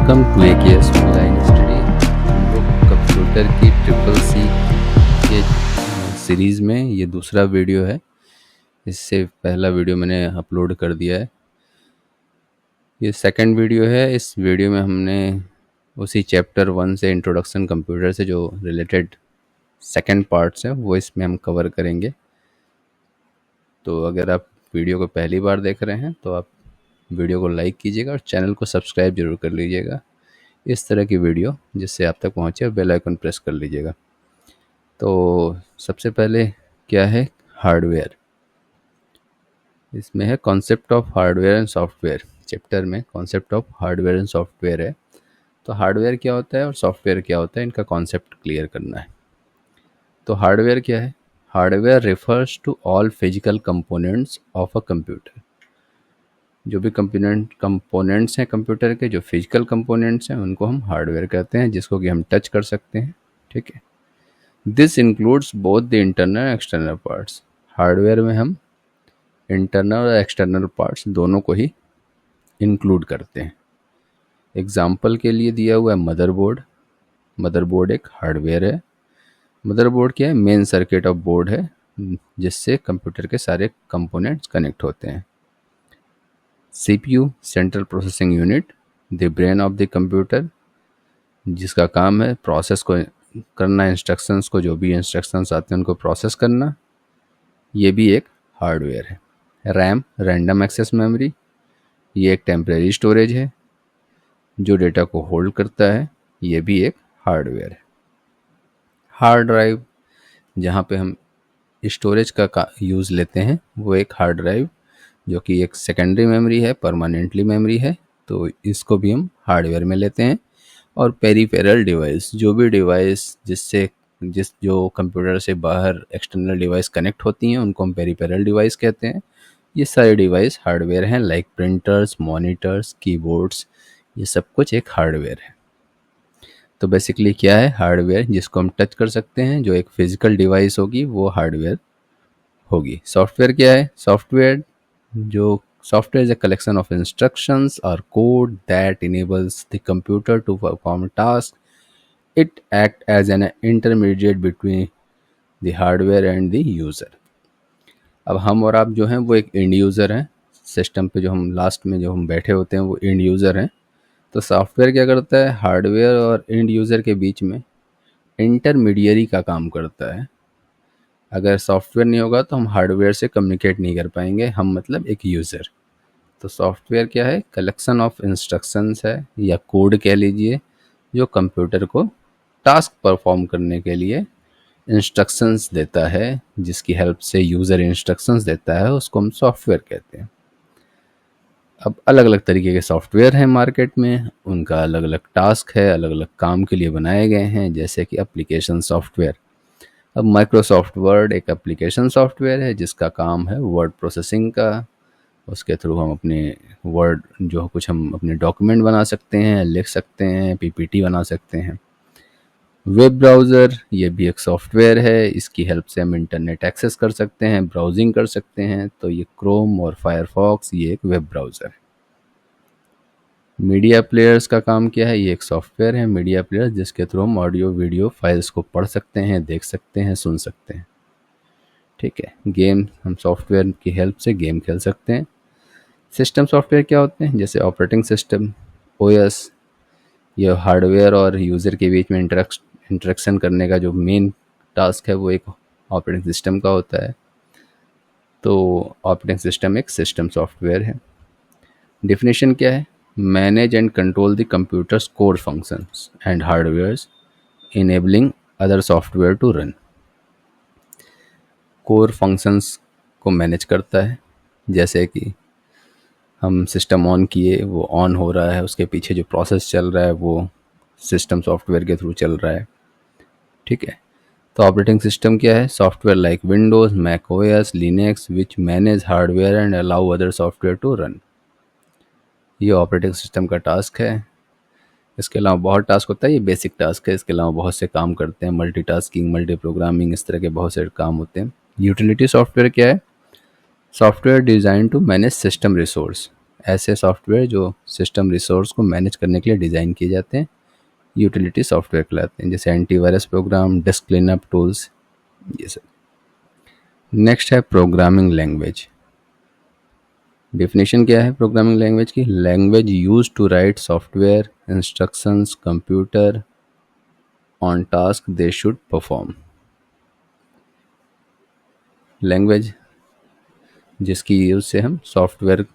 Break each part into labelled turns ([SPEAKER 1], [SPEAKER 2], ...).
[SPEAKER 1] Welcome to AKS online study. हम लोग computer की CCC के सीरीज़ में ये दूसरा वीडियो है। इससे पहला वीडियो मैंने अपलोड कर दिया है, ये सेकंड वीडियो है। इस वीडियो में हमने उसी चैप्टर 1 से इंट्रोडक्शन कंप्यूटर से जो रिलेटेड सेकंड पार्ट्स हैं वो इसमें हम कवर करेंगे। तो अगर आप वीडियो को पहली बार देख रहे हैं तो आप वीडियो को लाइक कीजिएगा और चैनल को सब्सक्राइब जरूर कर लीजिएगा इस तरह की वीडियो जिससे आप तक पहुंचे, और बेल आइकन प्रेस कर लीजिएगा। तो सबसे पहले क्या है हार्डवेयर। इसमें है concept of hardware and software. Chapter में concept of hardware and software है। तो हार्डवेयर क्या होता है और सॉफ्टवेयर क्या होता है, इनका कॉन्सेप्ट क्लियर करना है। तो हार्डवेयर क्या है? Hardware refers to all physical components of a computer. जो भी कंपोनेंट्स हैं कंप्यूटर के, जो फिजिकल कंपोनेंट्स हैं उनको हम हार्डवेयर कहते हैं, जिसको कि हम टच कर सकते हैं। ठीक है, this includes both the internal and external parts. Hardware में हम इंटरनल और एक्सटर्नल पार्ट्स दोनों को ही इंक्लूड करते हैं। एग्जाम्पल के लिए दिया हुआ है मदरबोर्ड। मदरबोर्ड एक हार्डवेयर है। मदरबोर्ड क्या है? मेन सर्किट ऑफ बोर्ड है जिससे कंप्यूटर के सारे कंपोनेंट्स कनेक्ट होते हैं। CPU central processing unit, the brain of the computer, जिसका काम है प्रोसेस को करना, इंस्ट्रक्शंस को, जो भी इंस्ट्रक्शंस आते हैं उनको प्रोसेस करना, ये भी एक हार्डवेयर है। रैम, रैंडम एक्सेस मेमोरी, ये एक टेम्परेरी स्टोरेज है जो डेटा को होल्ड करता है, ये भी एक हार्डवेयर है। हार्ड ड्राइव, जहाँ पे हम स्टोरेज का यूज़ लेते हैं, वो एक हार्ड ड्राइव जो कि एक सेकेंडरी मेमोरी है, परमानेंटली मेमोरी है, तो इसको भी हम हार्डवेयर में लेते हैं। और पेरिफेरल डिवाइस, जो भी डिवाइस जो कंप्यूटर से बाहर एक्सटर्नल डिवाइस कनेक्ट होती हैं उनको हम पेरिफेरल डिवाइस कहते हैं। ये सारे डिवाइस हार्डवेयर हैं, लाइक प्रिंटर्स, मॉनिटर्स, कीबोर्ड्स, ये सब कुछ एक हार्डवेयर है। तो बेसिकली क्या है हार्डवेयर? जिसको हम टच कर सकते हैं, जो एक फिजिकल डिवाइस होगी वो हार्डवेयर होगी। सॉफ्टवेयर क्या है? Software is a collection of instructions or code that enables the computer to perform tasks. It acts as an intermediate between the hardware and the user. अब हम और आप जो हैं वो एक एंड यूज़र हैं। सिस्टम पे जो हम लास्ट में जो हम बैठे होते हैं वो एंड यूज़र हैं। तो सॉफ्टवेयर क्या करता है? हार्डवेयर और एंड यूज़र के बीच में इंटरमीडियरी का काम करता है। अगर सॉफ्टवेयर नहीं होगा तो हम हार्डवेयर से कम्युनिकेट नहीं कर पाएंगे, हम मतलब एक यूज़र। तो सॉफ्टवेयर क्या है? कलेक्शन ऑफ इंस्ट्रक्शंस है या कोड कह लीजिए, जो कंप्यूटर को टास्क परफॉर्म करने के लिए इंस्ट्रक्शंस देता है, जिसकी हेल्प से यूज़र इंस्ट्रक्शंस देता है, उसको हम सॉफ्टवेयर कहते हैं। अब अलग अलग तरीके के सॉफ्टवेयर हैं मार्केट में, उनका अलग अलग टास्क है, अलग अलग काम के लिए बनाए गए हैं, जैसे कि एप्लीकेशन सॉफ्टवेयर। अब माइक्रोसॉफ्ट वर्ड एक एप्लीकेशन सॉफ्टवेयर है जिसका काम है वर्ड प्रोसेसिंग का। उसके थ्रू हम अपने वर्ड जो कुछ हम अपने डॉक्यूमेंट बना सकते हैं, लिख सकते हैं, PPT बना सकते हैं। वेब ब्राउज़र ये भी एक सॉफ्टवेयर है, इसकी हेल्प से हम इंटरनेट एक्सेस कर सकते हैं, ब्राउजिंग कर सकते हैं। तो ये क्रोम और फायरफॉक्स ये एक वेब ब्राउज़र है। मीडिया प्लेयर्स का काम क्या है? ये एक सॉफ्टवेयर है मीडिया प्लेयर, जिसके थ्रू हम ऑडियो वीडियो फाइल्स को पढ़ सकते हैं, देख सकते हैं, सुन सकते हैं। ठीक है, गेम, हम सॉफ्टवेयर की हेल्प से गेम खेल सकते हैं। सिस्टम सॉफ्टवेयर क्या होते हैं? जैसे ऑपरेटिंग सिस्टम, OS, ये हार्डवेयर और यूज़र के बीच में इंटरेक्शन करने का जो मेन टास्क है वो एक ऑपरेटिंग सिस्टम का होता है। तो ऑपरेटिंग सिस्टम एक सिस्टम सॉफ्टवेयर है। डेफिनेशन क्या है? Manage and control the computer's core functions and hardware's enabling other software to run. Core functions को मैनेज करता है, जैसे कि हम सिस्टम ऑन किए, वो ऑन हो रहा है, उसके पीछे जो प्रोसेस चल रहा है वो सिस्टम सॉफ्टवेयर के थ्रू चल रहा है। ठीक है, तो ऑपरेटिंग सिस्टम क्या है? Software like Windows, Mac OS, Linux which manage hardware and allow other software to run. ये ऑपरेटिंग सिस्टम का टास्क है। इसके अलावा बहुत टास्क होता है, ये बेसिक टास्क है। इसके अलावा बहुत से काम करते हैं, मल्टीटास्किंग, मल्टी प्रोग्रामिंग, इस तरह के बहुत से काम होते हैं। यूटिलिटी सॉफ्टवेयर क्या है? Software design to manage system resource ऐसे सॉफ्टवेयर जो सिस्टम रिसोर्स को मैनेज करने के लिए डिज़ाइन किए जाते हैं, यूटिलिटी सॉफ्टवेयर कहलाते हैं, जैसे antivirus program, disk cleanup tools, ये सब। नेक्स्ट है प्रोग्रामिंग लैंग्वेज। डेफिनेशन क्या है प्रोग्रामिंग लैंग्वेज की? Language use to write software instructions computer on task they should perform. Language जिसकी यूज से हम सॉफ्टवेयर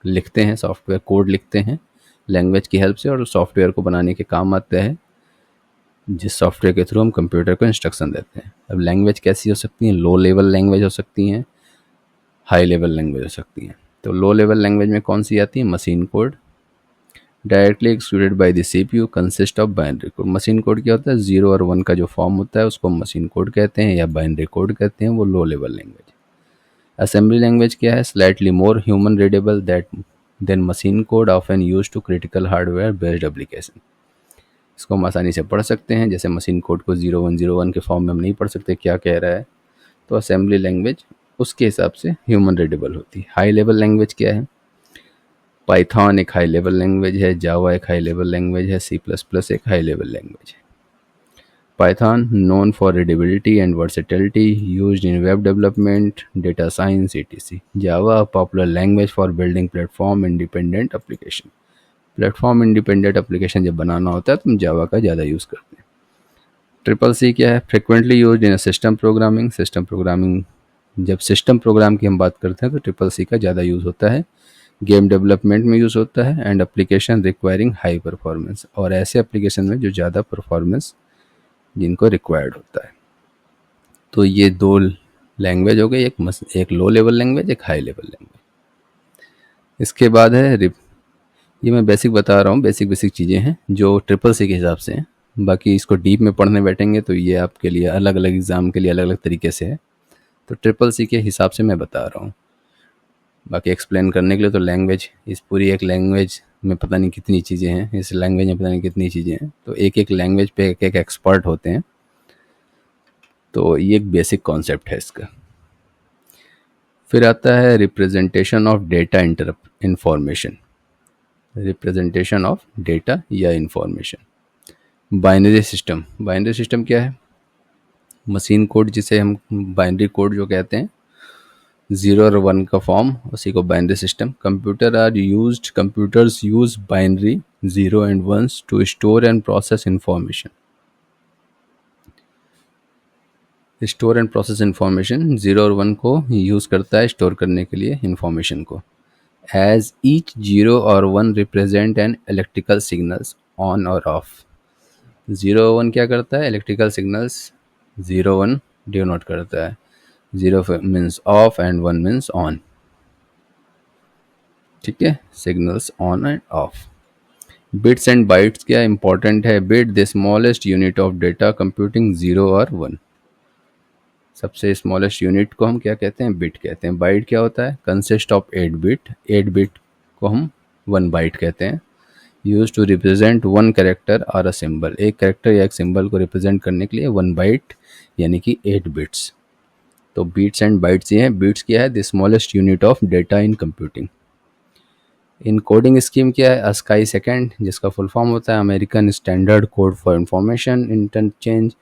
[SPEAKER 1] लिखते हैं, सॉफ्टवेयर कोड लिखते हैं लैंग्वेज की हेल्प से, और सॉफ्टवेयर को बनाने के काम आता है, जिस सॉफ्टवेयर के थ्रू हम कंप्यूटर को इंस्ट्रक्शन देते हैं। अब लैंग्वेज कैसी हो सकती हैं? लो लेवल लैंग्वेज हो सकती हैं, हाई लेवल लैंग्वेज हो सकती हैं। तो लो लेवल लैंग्वेज में कौन सी आती है? Machine code, directly executed by the CPU, consist of binary code. Machine code क्या होता है? 0 और 1 का जो फॉर्म होता है उसको मशीन कोड कहते हैं या बाइनरी कोड कहते हैं, वो low level language. Assembly language क्या है? Slightly more human readable that than machine code, often use to critical hardware based application. इसको हम आसानी से पढ़ सकते हैं, जैसे मशीन कोड को 0101 के फॉर्म में हम नहीं पढ़ सकते क्या कह रहा है, तो असेंबली लैंग्वेज उसके हिसाब से ह्यूमन रीडेबल होती है। हाई लेवल लैंग्वेज क्या है? पाइथन एक हाई लेवल लैंग्वेज है, जावा एक हाई लेवल लैंग्वेज है, सी प्लस प्लस एक हाई लेवल लैंग्वेज है। Python known for readability and versatility used in web development, data science, etc. Java popular language for building platform independent application. Platform independent application जब बनाना होता है तो हम जावा का ज़्यादा यूज़ करते हैं। ट्रिपल सी क्या है? Frequently used in system programming. System programming, जब सिस्टम प्रोग्राम की हम बात करते हैं तो ट्रिपल सी का ज़्यादा यूज़ होता है। गेम डेवलपमेंट में यूज़ होता है, and application requiring high performance, और ऐसे एप्लीकेशन में जो ज़्यादा परफॉर्मेंस जिनको रिक्वायर्ड होता है। तो ये दो लैंग्वेज हो गई, एक लो लेवल लैंग्वेज, एक हाई लेवल लैंग्वेज। इसके बाद है ये मैं बेसिक बता रहा हूँ, बेसिक बेसिक चीज़ें हैं जो ट्रिपल सी के हिसाब से हैं। बाकी इसको डीप में पढ़ने बैठेंगे तो ये आपके लिए अलग अलग एग्ज़ाम के लिए अलग अलग तरीके से है। तो ट्रिपल सी के हिसाब से मैं बता रहा हूँ। बाकी एक्सप्लेन करने के लिए तो लैंग्वेज, इस पूरी एक लैंग्वेज में पता नहीं कितनी चीज़ें हैं, इस लैंग्वेज में पता नहीं कितनी चीज़ें हैं, तो एक एक लैंग्वेज पे एक एक एक्सपर्ट होते हैं। तो ये एक बेसिक कॉन्सेप्ट है इसका। फिर आता है representation of data information. Representation of data या information. Binary system. Binary system क्या है? मशीन कोड जिसे हम बाइनरी कोड जो कहते हैं, 0 और 1 का फॉर्म, उसी को binary system. Computers use binary 0 and 1 to store and process information. Store and process information 0 और 1 को यूज़ करता है स्टोर करने के लिए इंफॉर्मेशन को। एज ईच 0 और 1 represent an electrical signals on और ऑफ। 0 और 1 क्या करता है? इलेक्ट्रिकल सिग्नल्स 0 1 डिनोट करता है। 0 means of and 1 means on. ठीक है, signals on end of. Bits and bytes क्या इंपॉर्टेंट है? Bit the smallest unit of data computing 0 और 1। सबसे स्मॉलेस्ट यूनिट को हम क्या कहते हैं? बिट कहते हैं। बाइट क्या होता है? Consist of 8 bit. 8 बिट को हम 1 बाइट कहते हैं। यूज टू रिप्रेजेंट 1 कैरेक्टर और अ सिंबल। एक कैरेक्टर या एक सिंबल को रिप्रेजेंट करने के लिए 1 बाइट यानी कि 8 बिट्स। तो बीट्स एंड बाइट्स ये हैं। बीट्स क्या है? The smallest unit of data in computing. In coding scheme क्या है? अस्काई सेकेंड, जिसका फुल फॉर्म होता है American standard code for information interchange,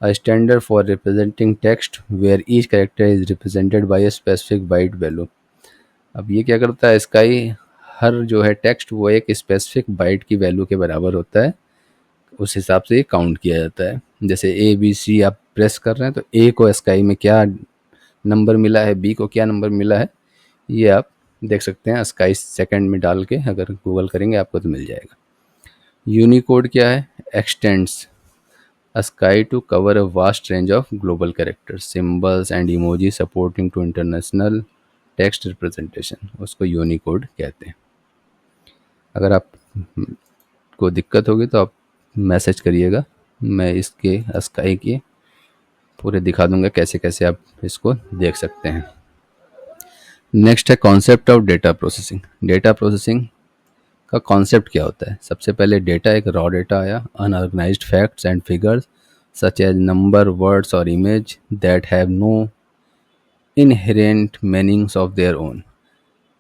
[SPEAKER 1] a standard for representing text where each character is represented by a specific byte value। अब ये क्या करता है? स्काई हर जो है टेक्स्ट वो एक स्पेसिफिक बाइट की वैल्यू के बराबर होता है, उस हिसाब से ये काउंट किया जाता है। जैसे ABC आप प्रेस कर रहे हैं तो A को स्काई में क्या नंबर मिला है, B को क्या नंबर मिला है, ये आप देख सकते हैं स्काई सेकंड में डाल के, अगर गूगल करेंगे आपको तो मिल जाएगा। यूनिकोड क्या है? X tends ASCII to cover a vast range of global characters, symbols and emoji supporting to international text representation। उसको यूनिकोड कहते हैं। अगर आप को दिक्कत होगी तो आप मैसेज करिएगा, मैं इसके ASCII के पूरे दिखा दूंगा कैसे कैसे आप इसको देख सकते हैं। नेक्स्ट है concept of data processing. Data processing का कॉन्सेप्ट क्या होता है? सबसे पहले डेटा, एक रॉ डेटा आया, unorganized facts and figures such as number, words और image that have no inherent meanings of their own.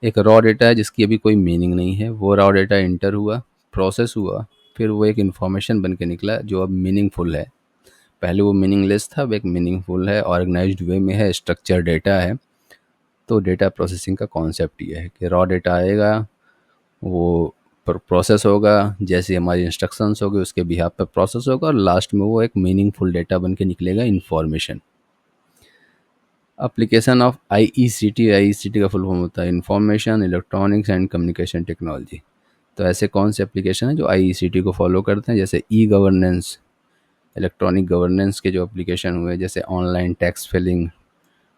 [SPEAKER 1] एक रॉ डेटा है जिसकी अभी कोई मीनिंग नहीं है, वो रॉ डेटा इंटर हुआ, प्रोसेस हुआ, फिर वो एक इन्फॉर्मेशन बन के निकला जो अब मीनिंगफुल है। पहले वो मीनिंगलेस था, अब एक मीनिंगफुल है, ऑर्गेनाइज्ड वे में है, स्ट्रक्चर डेटा है। तो डेटा प्रोसेसिंग का कॉन्सेप्ट ये है कि रॉ डेटा आएगा, वो प्रोसेस होगा, जैसे हमारी इंस्ट्रक्शंस होगी उसके बिहाफ पे प्रोसेस होगा, और लास्ट में वो एक मीनिंगफुल डेटा बन के निकलेगा, इन्फॉर्मेशन। एप्लीकेशन ऑफ आईईसीटी, आईईसीटी का फुल फॉर्म होता है information electronics and communication technology. तो ऐसे कौन से एप्लीकेशन हैं जो आईईसीटी को फॉलो करते हैं, जैसे ई गवर्नेंस, इलेक्ट्रॉनिक गवर्नेंस के जो एप्लीकेशन हुए, जैसे online tax filing,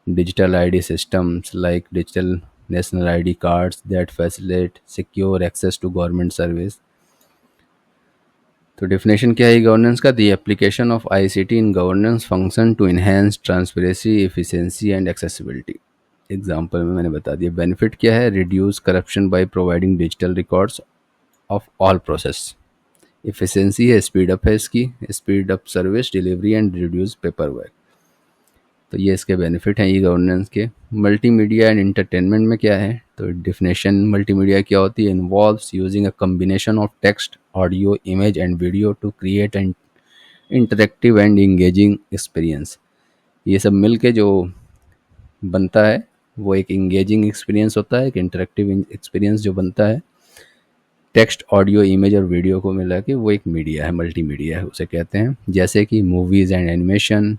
[SPEAKER 1] digital ID systems like digital national ID cards that facilitate secure access to government service। तो डेफिनेशन क्या है गवर्नेंस का? The application of ICT in governance function to enhance transparency, efficiency and accessibility. Example में मैंने बता दिया। Benefit क्या है? Reduce corruption by providing digital records of all process. Efficiency है, स्पीड अप है इसकी, speed up service delivery and reduce paper work. तो ये इसके बेनिफिट हैं ई गवर्नेंस के। मल्टीमीडिया एंड इंटरटेनमेंट में क्या है? तो डेफिनेशन मल्टीमीडिया क्या होती है? Involves using a combination of text, audio, image and video to create an interactive and engaging experience. ये सब मिल के जो बनता है वो एक इंगेजिंग एक्सपीरियंस होता है, एक इंटरेक्टिव एक्सपीरियंस जो बनता है। टेक्स्ट, ऑडियो, इमेज और वीडियो को मिला के वो एक मीडिया है, मल्टीमीडिया है उसे कहते हैं। जैसे कि movies and animation,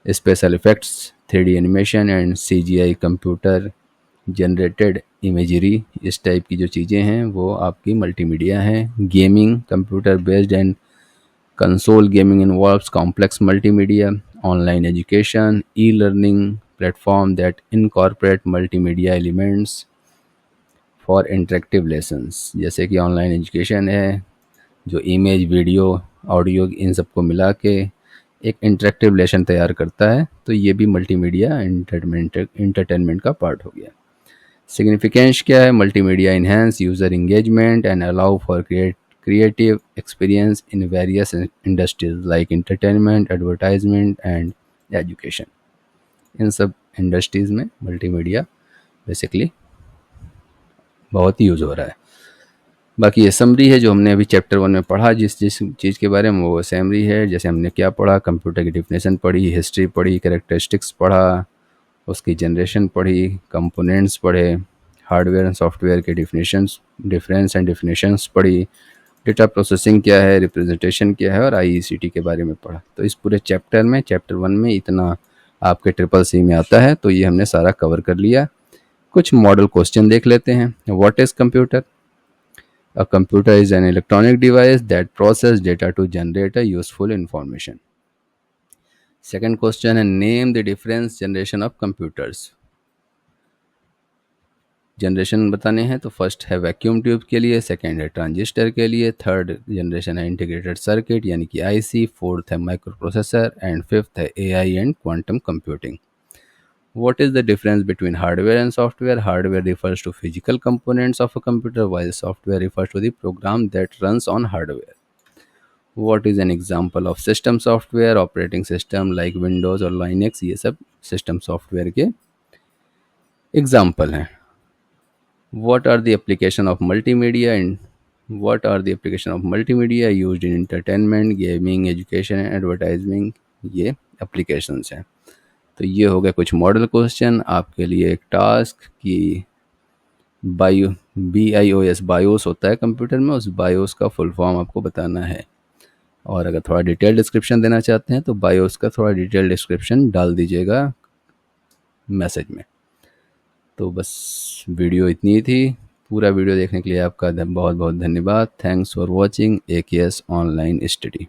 [SPEAKER 1] special effects, 3D animation and CGI, computer generated imagery, इस टाइप की जो चीज़ें हैं वो आपकी मल्टीमीडिया हैं। Gaming, computer based and console gaming involves complex multimedia. Online education, e learning platform that incorporate multimedia elements for interactive lessons. जैसे कि ऑनलाइन एजुकेशन है जो इमेज, वीडियो, ऑडियो इन सबको मिला के एक इंटरेक्टिव लेसन तैयार करता है। तो ये भी मल्टीमीडिया इंटरटेनमेंट का पार्ट हो गया। सिग्निफिकेंस क्या है? Multimedia enhance user engagement and allow for creative experience in various industries like entertainment, advertisement and education. इन सब इंडस्ट्रीज़ में मल्टीमीडिया बेसिकली बहुत ही यूज़ हो रहा है। बाकी ये समरी है जो हमने अभी चैप्टर 1 में पढ़ा, जिस जिस चीज़ के बारे में, वो समरी है। जैसे हमने क्या पढ़ा? कंप्यूटर की डिफिनेशन पढ़ी, हिस्ट्री पढ़ी, कैरेक्टरिस्टिक्स पढ़ा, उसकी जनरेशन पढ़ी, कंपोनेंट्स पढ़े, हार्डवेयर एंड सॉफ्टवेयर के डिफरेंस एंड डिफिनेशंस पढ़ी, डेटा प्रोसेसिंग क्या है, रिप्रेजेंटेशन क्या है, और आईईसीटी के बारे में पढ़ा। तो इस पूरे चैप्टर में, चैप्टर 1 में इतना आपके CCC में आता है। तो ये हमने सारा कवर कर लिया। कुछ मॉडल क्वेश्चन देख लेते हैं। What is computer? A computer is an electronic device that processes data to generate a useful information. Second question है, name the different generation of computers. Generation बताने हैं तो फर्स्ट है वैक्यूम ट्यूब के लिए, सेकंड है ट्रांजिस्टर के लिए, थर्ड जनरेशन है इंटीग्रेटेड सर्किट यानी कि आईसी, फोर्थ है माइक्रो प्रोसेसर एंड फिफ्थ है AI and quantum computing. What is the difference between hardware and software? Hardware refers to physical components of a computer, while software refers to the program that runs on hardware. What is an example of system software? Operating system like Windows और Linux, ये सब system software के example हैं। What are the application of multimedia and what are the application of multimedia used in entertainment, gaming, education and advertising? ये applications हैं। तो ये हो गया कुछ मॉडल क्वेश्चन। आपके लिए एक टास्क कि BIOS बायोस होता है कंप्यूटर में, उस बायोस का फुल फॉर्म आपको बताना है। और अगर थोड़ा डिटेल डिस्क्रिप्शन देना चाहते हैं तो बायोस का थोड़ा डिटेल डिस्क्रिप्शन डाल दीजिएगा मैसेज में। तो बस वीडियो इतनी ही थी। पूरा वीडियो देखने के लिए आपका बहुत बहुत धन्यवाद। Thanks for watching AKS online study.